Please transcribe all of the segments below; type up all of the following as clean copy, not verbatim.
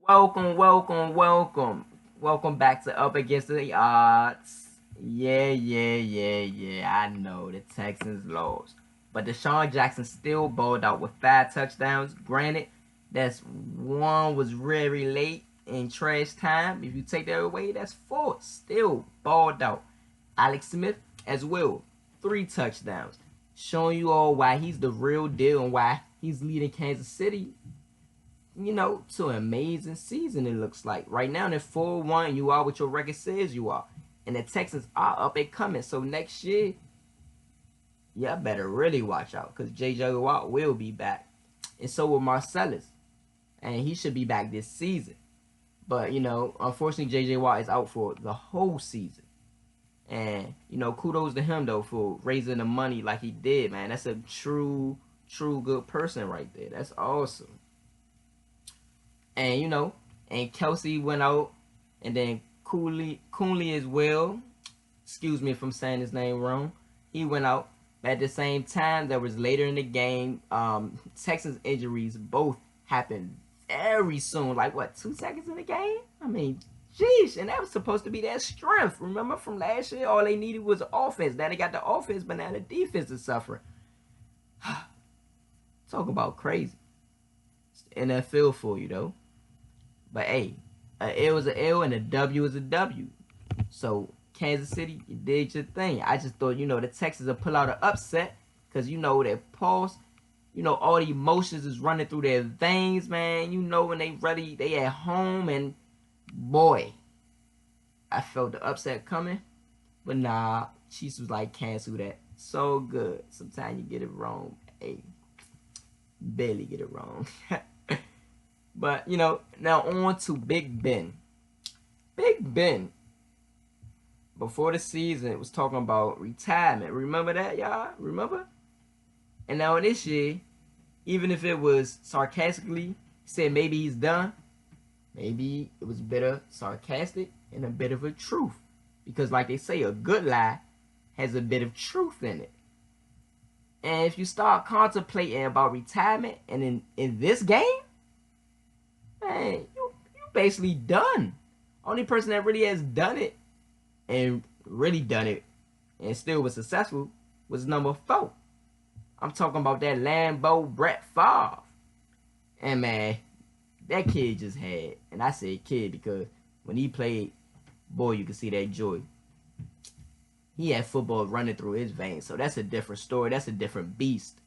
Welcome back to Up Against the Odds. Yeah. I know the Texans lost. But Deshaun Jackson still balled out with 5 touchdowns. Granted, that's one was very late in trash time. If you take that away, that's 4. Still balled out. Alex Smith as well. 3 touchdowns. Showing you all why he's the real deal and why he's leading Kansas City to an amazing season. It looks like right now they're 4-1. You are what your record says you are, and the Texans are up and coming. So next year, y'all better really watch out because J.J. Watt will be back, and so will Marcellus, and he should be back this season. But unfortunately, J.J. Watt is out for the whole season. And kudos to him though for raising the money like he did, man. That's a true good person right there. That's awesome. And and Kelsey went out, and then Cooley as well. Excuse me if I'm saying his name wrong. He went out. But at the same time, that was later in the game. Texans injuries both happened very soon. Like what, 2 seconds in the game? I mean, jeez, and that was supposed to be their strength. Remember from last year, all they needed was offense. Now they got the offense, but now the defense is suffering. Talk about crazy. It's the NFL for you though. But hey, a L is a L and a W is a W. So Kansas City, you did your thing. I just thought, the Texans will pull out an upset because their pulse, all the emotions is running through their veins, man. When they ready, they at home, and boy, I felt the upset coming. But nah, Chiefs was like, cancel that. So good. Sometimes you get it wrong. Hey, barely get it wrong. But, now on to Big Ben. Big Ben, before the season, was talking about retirement. Remember that, y'all? Remember? And now in this year, even if it was sarcastically said maybe he's done, maybe it was a bit of sarcastic and a bit of a truth. Because like they say, a good lie has a bit of truth in it. And if you start contemplating about retirement and in this game, man, you basically done. Only person that really has done it and really done it and still was successful was number 4. I'm talking about that Lambeau Brett Favre. And man, that kid just had, and I say kid because when he played, boy, you could see that joy. He had football running through his veins. So that's a different story. That's a different beast.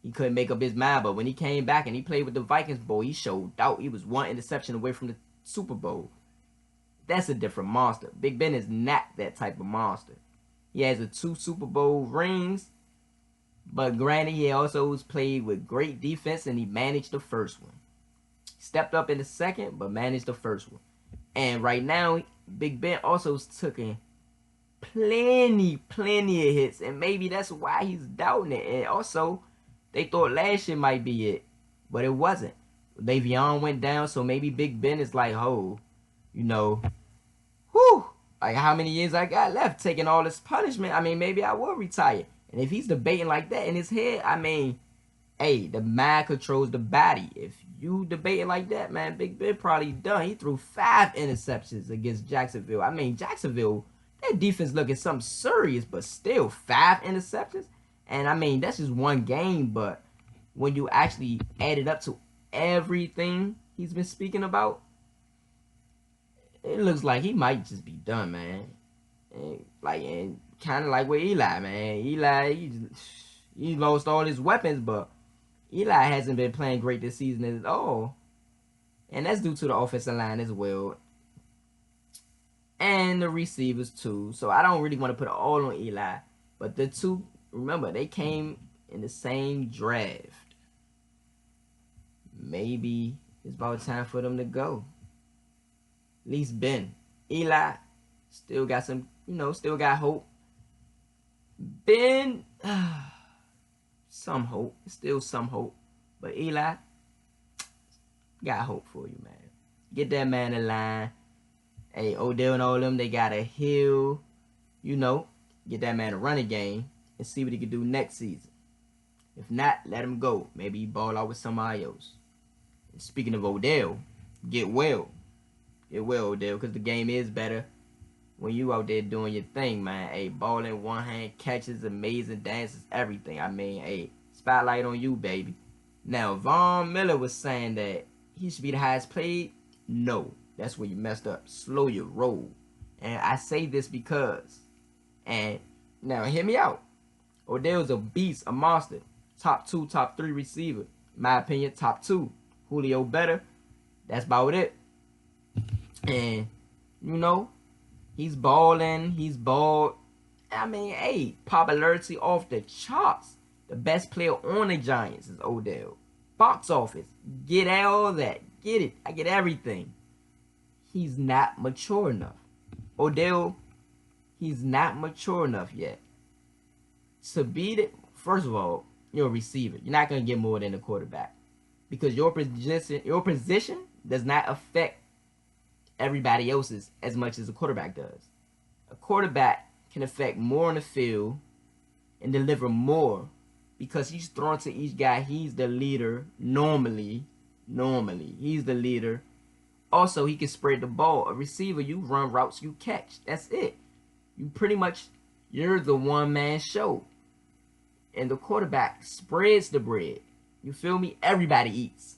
He couldn't make up his mind, but when he came back and he played with the Vikings, boy, he showed out. He was 1 interception away from the Super Bowl. That's a different monster. Big Ben is not that type of monster. He has 2 Super Bowl rings, but granted, he also was played with great defense, and he managed the first one. Stepped up in the second, but managed the first one. And right now, Big Ben also took in plenty of hits, and maybe that's why he's doubting it. And also, they thought last year might be it, but it wasn't. Le'Veon went down, so maybe Big Ben is like, oh, whew, like how many years I got left taking all this punishment? I mean, maybe I will retire. And if he's debating like that in his head, I mean, hey, the mind controls the body. If you debating like that, man, Big Ben probably done. He threw 5 interceptions against Jacksonville. I mean, Jacksonville, their defense looking something serious, but still 5 interceptions. And I mean, that's just one game, but when you actually add it up to everything he's been speaking about, it looks like he might just be done, man. And kind of like with Eli, man. Eli, he lost all his weapons, but Eli hasn't been playing great this season at all. And that's due to the offensive line as well. And the receivers too. So I don't really want to put it all on Eli. But the 2, remember, they came in the same draft. Maybe it's about time for them to go. At least Ben. Eli still got some, still got hope. Ben, some hope. Still some hope. But Eli, got hope for you, man. Get that man in line. Hey, Odell and all of them, they got to heal. Get that man a running game and see what he can do next season. If not, let him go. Maybe he ball out with somebody else. And speaking of Odell, Get well. Get well, Odell, because the game is better when you out there doing your thing, man. Hey, ball in one hand, catches, amazing dances, everything. I mean, hey, spotlight on you, baby. Now, Von Miller was saying that he should be the highest paid. No, that's where you messed up. Slow your roll. And I say this because, and now hear me out. Odell's a beast, a monster. Top 2, top 3 receiver. In my opinion, top 2. Julio better. That's about it. And, you know, he's balling. He's balled. I mean, hey, popularity off the charts. The best player on the Giants is Odell. Box office. Get all that. Get it. I get everything. He's not mature enough. Odell, he's not mature enough yet. To beat it, first of all, you're a receiver. You're not going to get more than a quarterback. Because your position does not affect everybody else's as much as a quarterback does. A quarterback can affect more on the field and deliver more because he's thrown to each guy. He's the leader normally. He's the leader. Also, he can spread the ball. A receiver, you run routes, you catch. That's it. You pretty much, you're the one-man show. And the quarterback spreads the bread. You feel me? Everybody eats.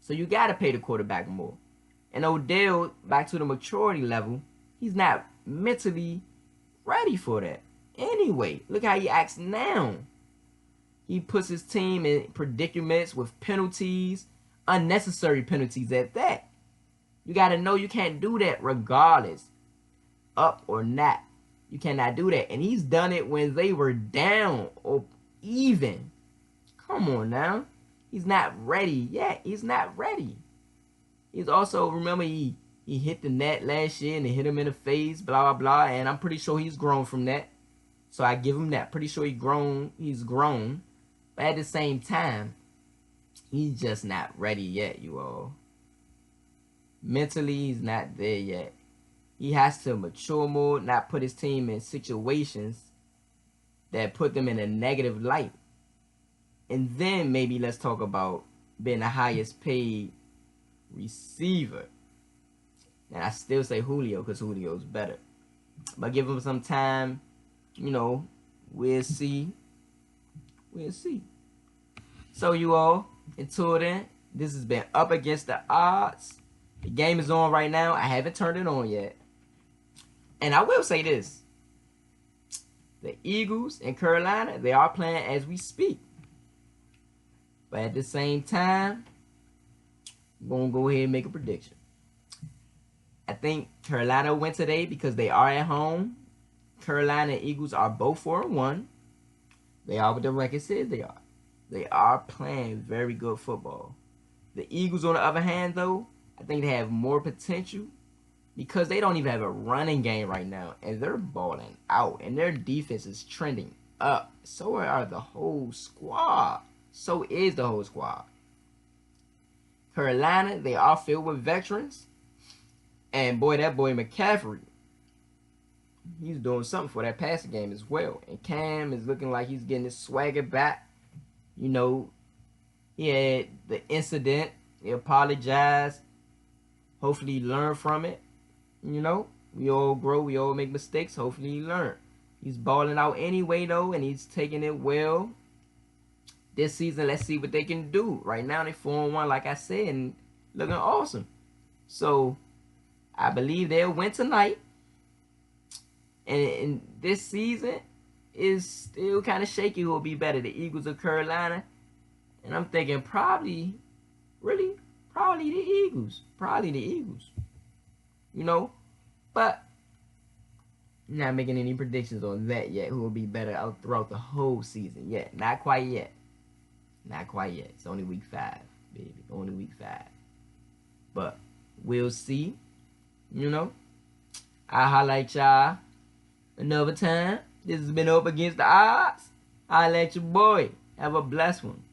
So you got to pay the quarterback more. And Odell, back to the maturity level, he's not mentally ready for that. Anyway, look how he acts now. He puts his team in predicaments with penalties, unnecessary penalties at that. You got to know you can't do that regardless, up or not. You cannot do that. And he's done it when they were down or even. Come on now. He's not ready yet. He's not ready. He's also, remember, he hit the net last year and it hit him in the face, blah, blah, blah. And I'm pretty sure he's grown from that. So I give him that. Pretty sure he's grown. But at the same time, he's just not ready yet, you all. Mentally, he's not there yet. He has to mature more, not put his team in situations that put them in a negative light. And then maybe let's talk about being the highest paid receiver. And I still say Julio because Julio's better. But give him some time, you know, we'll see. We'll see. So you all, until then, this has been Up Against the Odds. The game is on right now. I haven't turned it on yet. And I will say this. The Eagles in Carolina, they are playing as we speak. But at the same time, I'm going to go ahead and make a prediction. I think Carolina win today because they are at home. Carolina and Eagles are both 4-1. They are what the record says they are. They are playing very good football. The Eagles, on the other hand, though, I think they have more potential because they don't even have a running game right now. And they're balling out. And their defense is trending up. So are the whole squad. So is the whole squad. Carolina, they are filled with veterans. And boy, that boy McCaffrey, he's doing something for that passing game as well. And Cam is looking like he's getting his swagger back. You know, he had the incident. He apologized. Hopefully he learned from it. You know, we all grow. We all make mistakes. Hopefully he learned. He's balling out anyway, though, and he's taking it well. This season, let's see what they can do. Right now, they're 4-1, like I said, and looking awesome. So, I believe they'll win tonight. And this season is still kind of shaky who will be better, the Eagles or Carolina. And I'm thinking probably the Eagles. Probably the Eagles. You know? But I'm not making any predictions on that yet. Who will be better out throughout the whole season yet. Not quite yet. Not quite yet. It's only week 5, baby. Only week 5. But we'll see. You know? I'll highlight y'all another time. This has been Up Against the Odds. I'll let your boy. Have a blessed one.